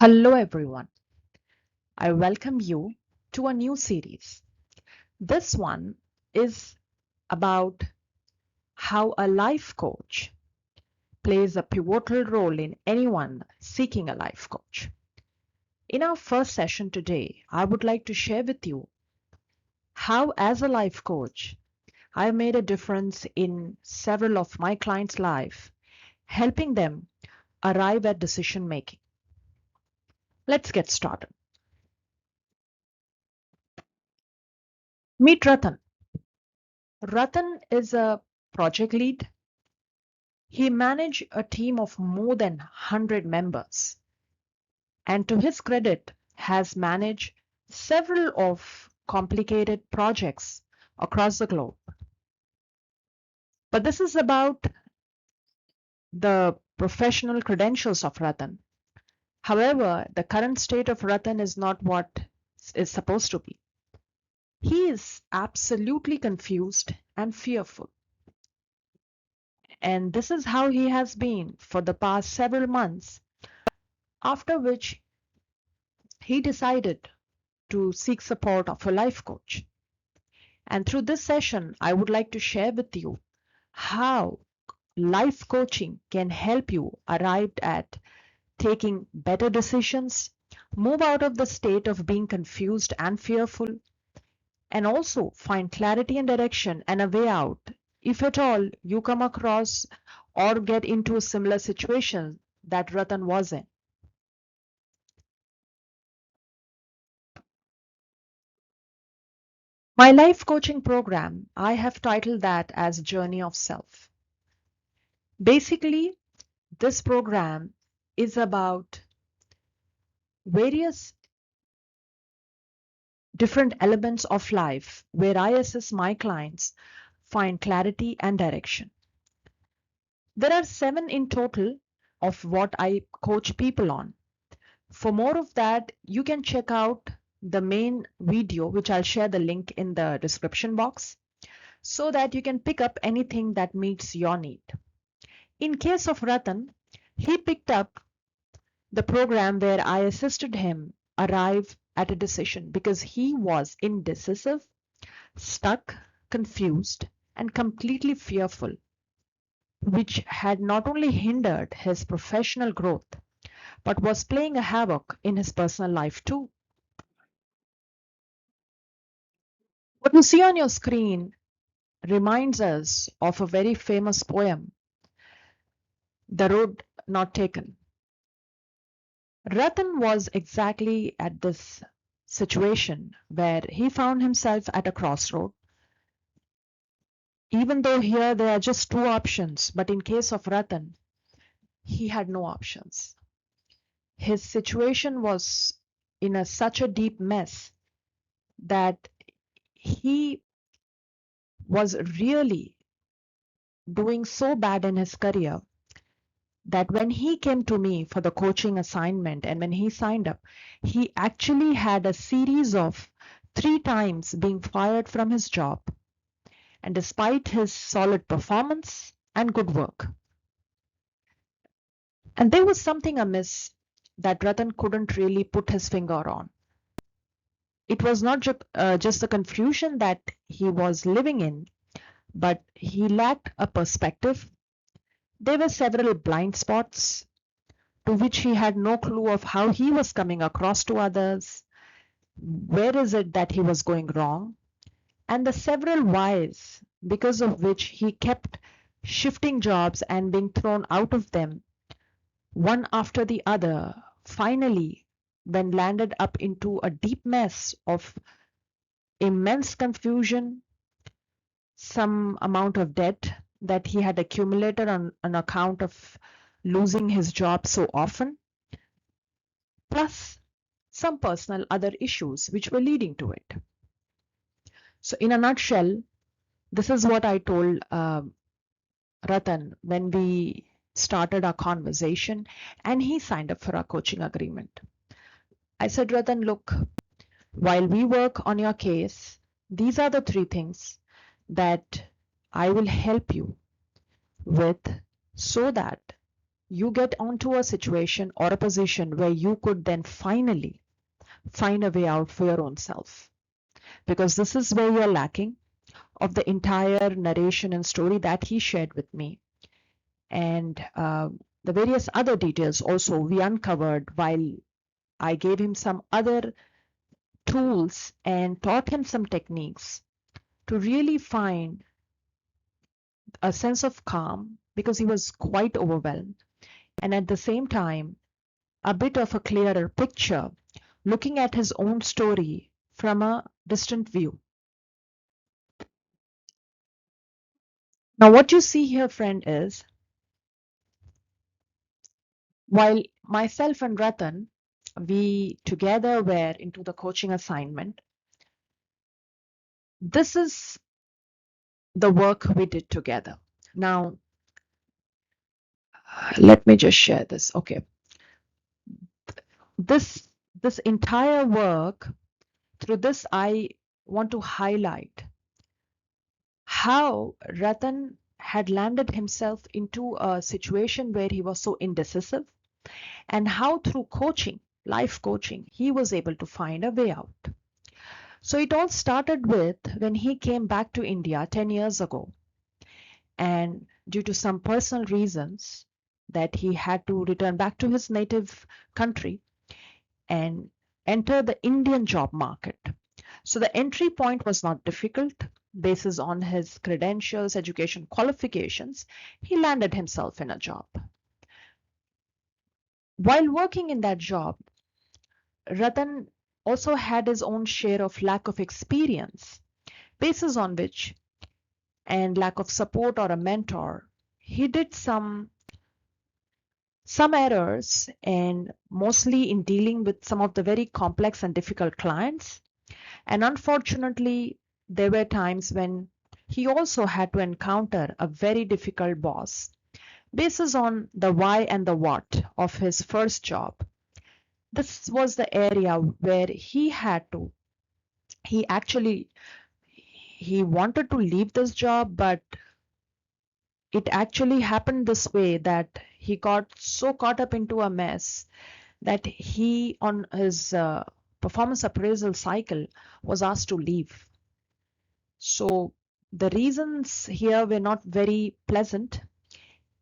Hello, everyone. I welcome you to a new series. This one is about how a life coach plays a pivotal role in anyone seeking a life coach. In our first session today, I would like to share with you how, as a life coach, I made a difference in several of my clients' life, helping them arrive at decision making. Let's get started. Meet Ratan. Ratan is a project lead. He managed a team of more than 100 members, and to his credit, has managed several of complicated projects across the globe. But this is about the professional credentials of Ratan. However, the current state of Ratan is not what is supposed to be. He is absolutely confused and fearful. And this is how he has been for the past several months, after which he decided to seek support of a life coach. And through this session, I would like to share with you how life coaching can help you arrive at taking better decisions, move out of the state of being confused and fearful, and also find clarity and direction and a way out if at all you come across or get into a similar situation that Ratan was in. My life coaching program, I have titled that as Journey of Self. Basically, this program is about various different elements of life where I assist my clients find clarity and direction. There are 7 in total of what I coach people on. For more of that, you can check out the main video, which I'll share the link in the description box, so that you can pick up anything that meets your need. In case of Ratan, he picked up the program where I assisted him arrive at a decision because he was indecisive, stuck, confused, and completely fearful, which had not only hindered his professional growth but was playing a havoc in his personal life too. What you see on your screen reminds us of a very famous poem, The Road Not Taken. Ratan was exactly at this situation where he found himself at a crossroad. Even though here there are just 2 options, but in case of Ratan, he had no options. His situation was in such a deep mess that he was really doing so bad in his career that when he came to me for the coaching assignment and when he signed up, he actually had a series of 3 times being fired from his job. And despite his solid performance and good work. And there was something amiss that Ratan couldn't really put his finger on. It was not just the confusion that he was living in, but he lacked a perspective. There were several blind spots to which he had no clue of how he was coming across to others, where is it that he was going wrong, and the several whys because of which he kept shifting jobs and being thrown out of them one after the other, finally when landed up into a deep mess of immense confusion, some amount of debt that he had accumulated on account of losing his job so often, plus some personal other issues which were leading to it. So in a nutshell, this is what I told Ratan when we started our conversation and he signed up for our coaching agreement. I said, Ratan, look, while we work on your case, these are the 3 things that I will help you with so that you get onto a situation or a position where you could then finally find a way out for your own self. Because this is where you're lacking of the entire narration and story that he shared with me. And the various other details also we uncovered while I gave him some other tools and taught him some techniques to really find a sense of calm because he was quite overwhelmed, and at the same time, a bit of a clearer picture looking at his own story from a distant view. Now, what you see here, friend, is while myself and Ratan, we together were into the coaching assignment, this is the work we did together. Now, let me just share this. Okay. This entire work, through this, I want to highlight how Ratan had landed himself into a situation where he was so indecisive, and how through coaching, life coaching, he was able to find a way out. So it all started with when he came back to India 10 years ago, and due to some personal reasons that he had to return back to his native country and enter the Indian job market. So the entry point was not difficult. Basis on his credentials, education qualifications, he landed himself in a job. While working in that job, Ratan also had his own share of lack of experience, basis on which, and lack of support or a mentor, he did some errors, and mostly in dealing with some of the very complex and difficult clients. And unfortunately, there were times when he also had to encounter a very difficult boss, basis on the why and the what of his first job. This was the area where he actually, he wanted to leave this job, but it actually happened this way that he got so caught up into a mess that he, on his performance appraisal cycle, was asked to leave. So the reasons here were not very pleasant,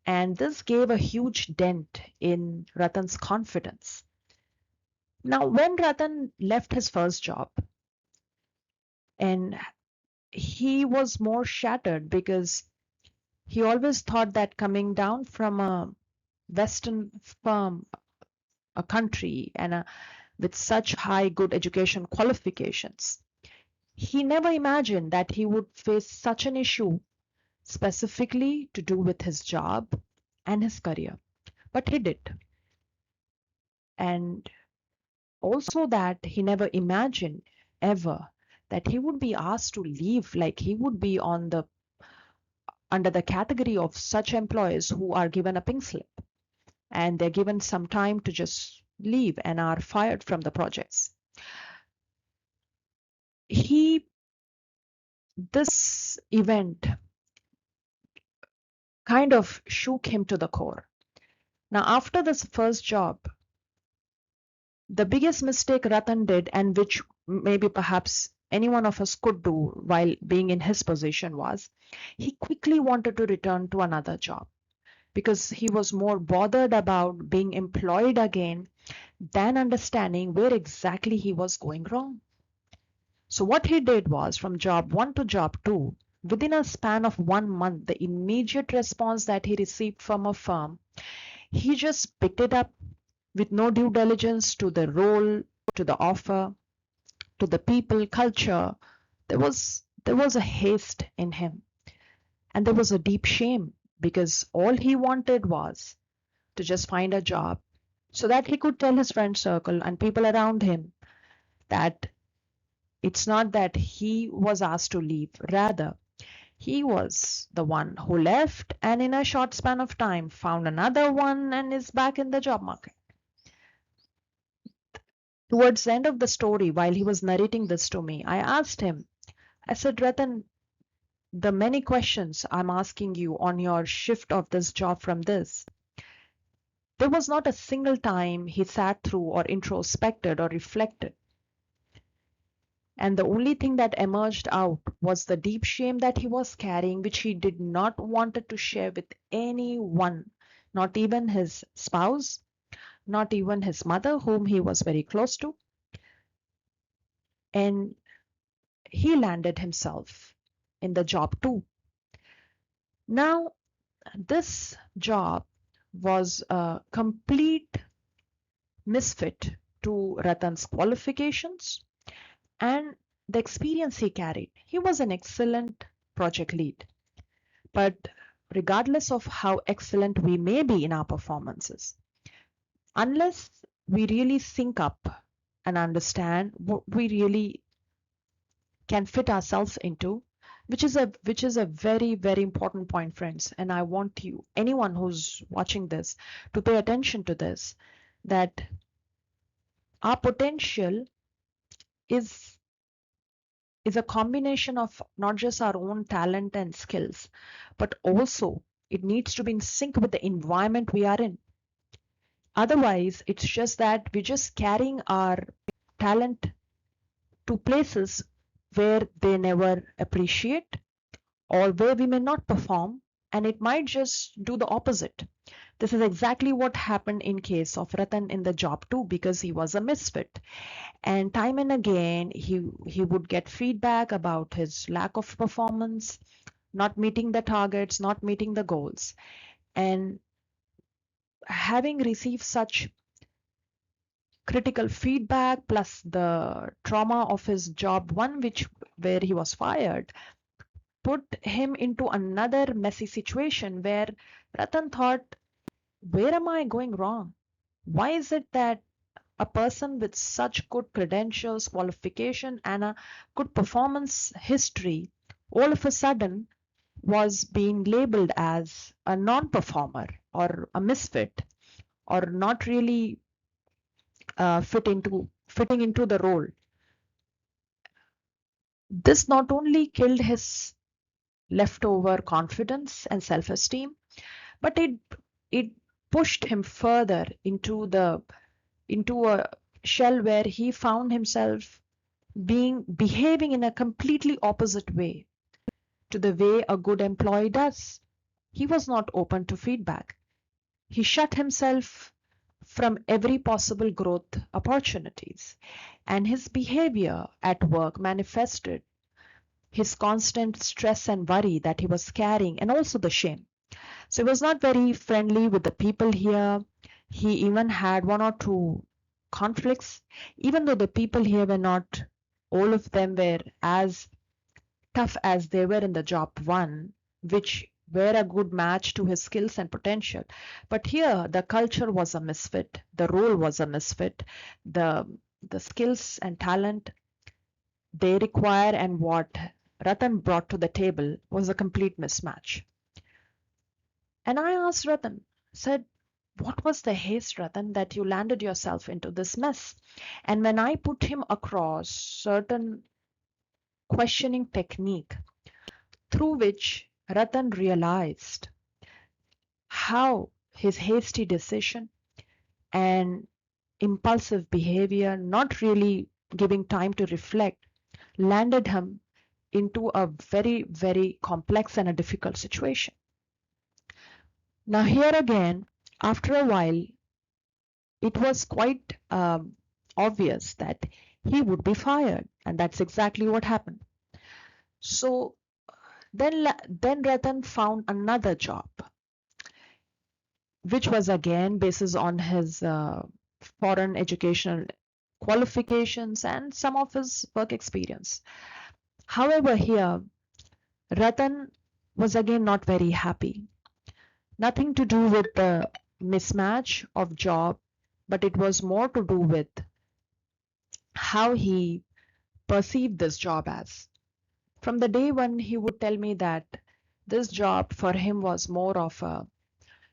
and this gave a huge dent in Ratan's confidence. Now, when Ratan left his first job, and he was more shattered because he always thought that coming down from a Western firm, a country, and with such high good education qualifications, he never imagined that he would face such an issue specifically to do with his job and his career. But he did. And also that he never imagined ever that he would be asked to leave, like he would be on the under the category of such employees who are given a pink slip and they're given some time to just leave and are fired from the projects. This event kind of shook him to the core. Now, after this first job, the biggest mistake Ratan did, and which maybe perhaps any one of us could do while being in his position, was he quickly wanted to return to another job because he was more bothered about being employed again than understanding where exactly he was going wrong. So what he did was, from job 1 to job 2, within a span of 1 month, the immediate response that he received from a firm, he just picked it up with no due diligence to the role, to the offer, to the people, culture. There was a haste in him, and there was a deep shame because all he wanted was to just find a job so that he could tell his friend circle and people around him that it's not that he was asked to leave, rather he was the one who left and in a short span of time found another one and is back in the job market. Towards the end of the story, while he was narrating this to me, I asked him, I said, Ratan, the many questions I'm asking you on your shift of this job from this, There was not a single time he sat through or introspected or reflected. And the only thing that emerged out was the deep shame that he was carrying, which he did not wanted to share with anyone, not even his spouse, not even his mother, whom he was very close to. And he landed himself in the job too. Now, this job was a complete misfit to Ratan's qualifications and the experience he carried. He was an excellent project lead, but regardless of how excellent we may be in our performances, unless we really sync up and understand what we really can fit ourselves into, which is a very, very important point, friends. And I want you, anyone who's watching this, to pay attention to this, that our potential is a combination of not just our own talent and skills, but also it needs to be in sync with the environment we are in. Otherwise, it's just that we're just carrying our talent to places where they never appreciate or where we may not perform, and it might just do the opposite. This is exactly what happened in case of Ratan in the job too, because he was a misfit. And time and again, he would get feedback about his lack of performance, not meeting the targets, not meeting the goals. And having received such critical feedback plus the trauma of his job one, where he was fired, put him into another messy situation where Ratan thought, where am I going wrong? Why is it that a person with such good credentials, qualification, and a good performance history all of a sudden was being labeled as a non-performer or a misfit or not really fitting into the role? This not only killed his leftover confidence and self-esteem, but it pushed him further into a shell where he found himself behaving in a completely opposite way to the way a good employee does. He was not open to feedback. He shut himself from every possible growth opportunities, and his behavior at work manifested his constant stress and worry that he was carrying, and also the shame. So he was not very friendly with the people here. He even had one or two conflicts, even though the people here were not, all of them were as tough as they were in the job one, which were a good match to his skills and potential. But here the culture was a misfit, the role was a misfit, the skills and talent they require and what Ratan brought to the table was a complete mismatch. And I asked Ratan, said, what was the haste, Ratan, that you landed yourself into this mess? And when I put him across certain questioning technique through which Ratan realized how his hasty decision and impulsive behavior, not really giving time to reflect, landed him into a very, very complex and a difficult situation. Now, here again, after a while, it was quite obvious that he would be fired, and that's exactly what happened. So then Ratan found another job, which was again basis on his foreign educational qualifications and some of his work experience. However, here Ratan was again not very happy. Nothing to do with the mismatch of job, but it was more to do with how he perceived this job as. From the day when he would tell me that this job for him was more of a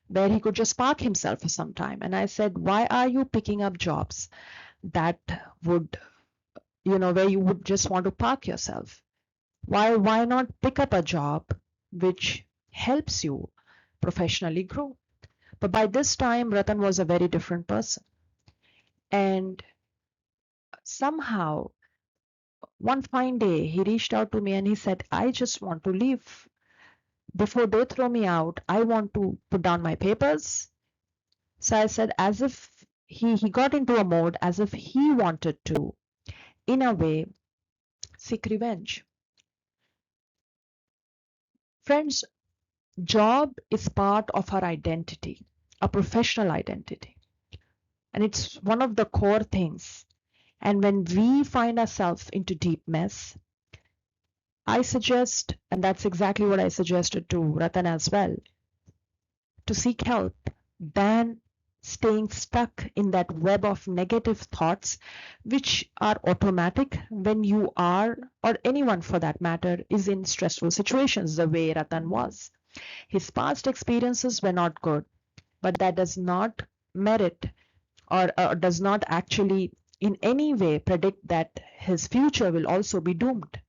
where he could just park himself for some time. And I said, why are you picking up jobs that would, where you would just want to park yourself? Why not pick up a job which helps you professionally grow? But by this time, Ratan was a very different person. And somehow, one fine day, he reached out to me and he said, I just want to leave. Before they throw me out, I want to put down my papers. So I said, as if he got into a mode as if he wanted to, in a way, seek revenge. Friends, job is part of our identity, a professional identity. And it's one of the core things. And when we find ourselves into deep mess, I suggest, and that's exactly what I suggested to Ratan as well, to seek help than staying stuck in that web of negative thoughts, which are automatic when you are, or anyone for that matter, is in stressful situations the way Ratan was. His past experiences were not good, but that does not merit or does not actually in any way predict that his future will also be doomed.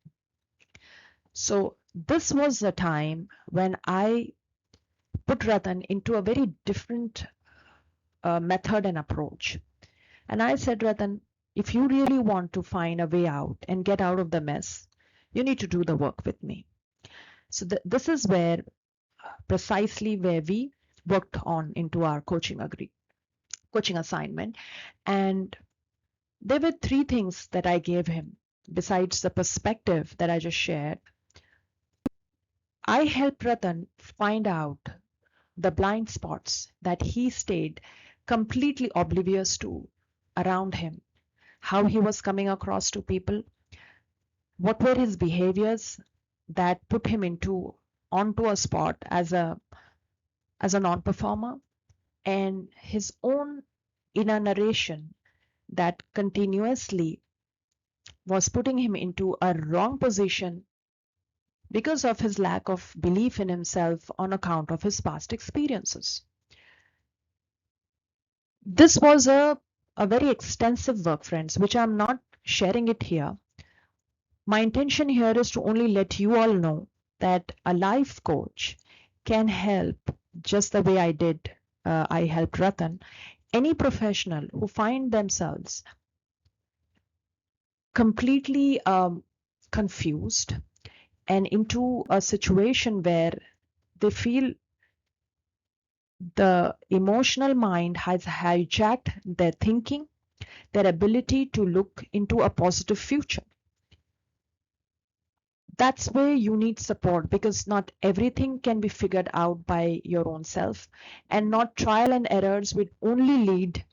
So this was the time when I put Ratan into a very different method and approach. And I said, Ratan, if you really want to find a way out and get out of the mess, you need to do the work with me. So this is where precisely where we worked on into our coaching assignment. And there were three things that I gave him besides the perspective that I just shared. I helped Ratan find out the blind spots that he stayed completely oblivious to around him, how he was coming across to people, what were his behaviors that put him onto a spot as a non-performer, and his own inner narration that continuously was putting him into a wrong position because of his lack of belief in himself on account of his past experiences. This was a very extensive work, friends, which I'm not sharing it here. My intention here is to only let you all know that a life coach can help just the way I helped Ratan, any professional who find themselves completely confused and into a situation where they feel the emotional mind has hijacked their thinking, their ability to look into a positive future. That's where you need support, because not everything can be figured out by your own self, and not trial and errors will only lead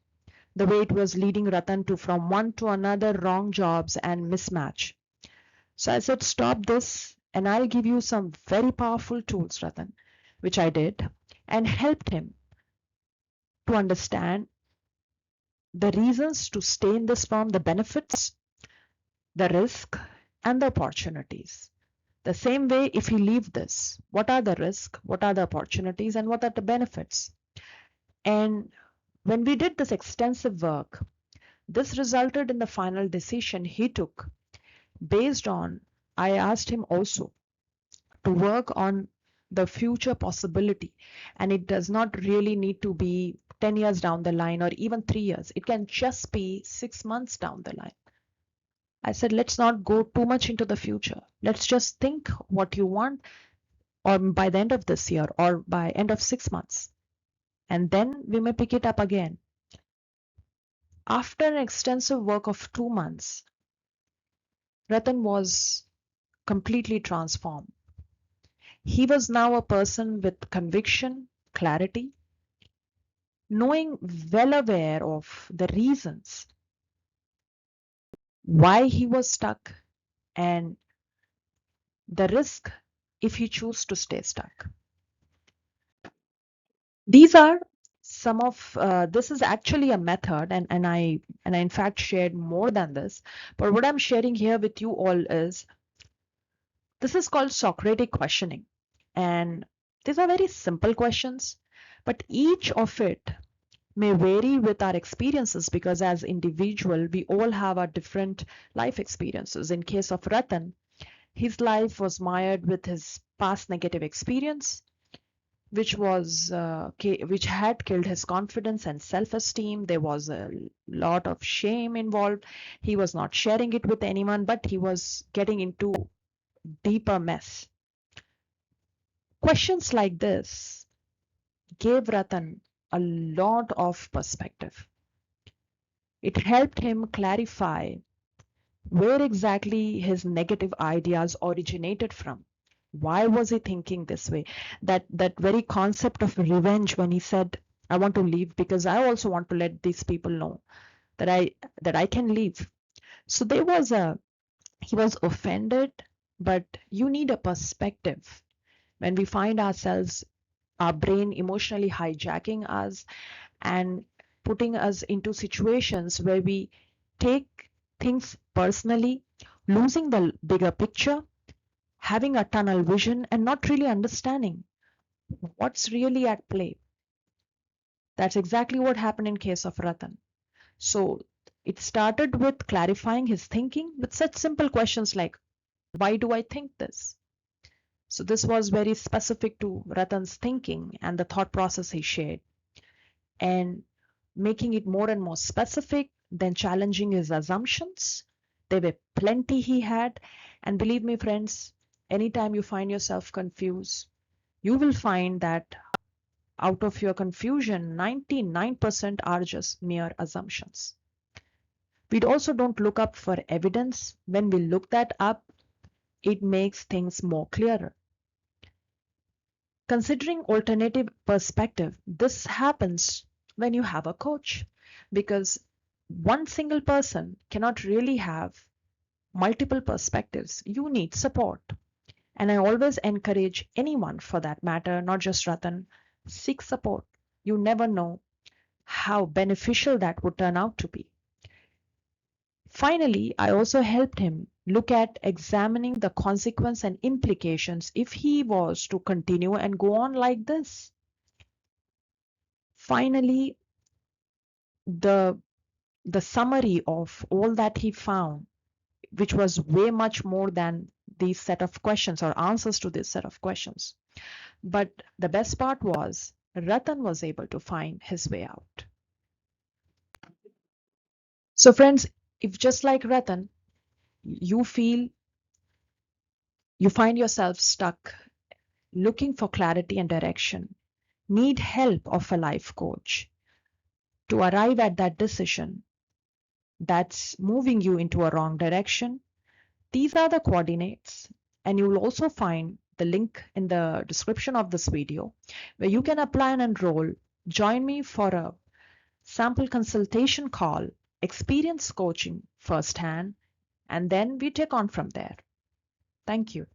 the way it was leading Ratan to from one to another wrong jobs and mismatch. So I said, stop this and I'll give you some very powerful tools, Ratan, which I did and helped him to understand the reasons to stay in this firm, the benefits, the risk, and the opportunities. The same way, if he leave this, what are the risks, what are the opportunities, and what are the benefits? And when we did this extensive work, this resulted in the final decision he took based on, I asked him also to work on the future possibility. And it does not really need to be 10 years down the line or even 3 years. It can just be 6 months down the line. I said, let's not go too much into the future. Let's just think what you want, or by the end of this year or by end of 6 months. And then we may pick it up again. After an extensive work of 2 months, Ratan was completely transformed. He was now a person with conviction, clarity, knowing, well aware of the reasons why he was stuck and the risk if he chose to stay stuck. These are some of this is actually a method, and I in fact shared more than this, but what I'm sharing here with you all is this is called Socratic questioning, and these are very simple questions, but each of it may vary with our experiences, because as individual we all have our different life experiences. In case of Ratan, his life was mired with his past negative experience, which had killed his confidence and self-esteem. There was a lot of shame involved. He was not sharing it with anyone, but he was getting into deeper mess. Questions like this gave Ratan a lot of perspective. It helped him clarify where exactly his negative ideas originated from. Why was he thinking this way? That very concept of revenge, when he said, I want to leave because I also want to let these people know that I can leave. So he was offended, but you need a perspective. When we find ourselves, our brain emotionally hijacking us and putting us into situations where we take things personally, losing the bigger picture, having a tunnel vision, and not really understanding what's really at play. That's exactly what happened in case of Ratan. So it started with clarifying his thinking with such simple questions like, why do I think this? So this was very specific to Ratan's thinking and the thought process he shared. And making it more and more specific, then challenging his assumptions. There were plenty he had. And believe me, friends, anytime you find yourself confused, you will find that out of your confusion, 99% are just mere assumptions. We also don't look up for evidence. When we look that up, it makes things more clearer. Considering alternative perspective, this happens when you have a coach, because one single person cannot really have multiple perspectives. You need support. And I always encourage anyone for that matter, not just Ratan, seek support. You never know how beneficial that would turn out to be. Finally, I also helped him look at examining the consequence and implications if he was to continue and go on like this. Finally, the summary of all that he found, which was way much more than these set of questions or answers to this set of questions. But the best part was Ratan was able to find his way out. So friends, if just like Ratan, you feel you find yourself stuck, looking for clarity and direction, need help of a life coach to arrive at that decision that's moving you into a wrong direction, these are the coordinates, and you will also find the link in the description of this video where you can apply and enroll. Join me for a sample consultation call, experience coaching firsthand, and then we take on from there. Thank you.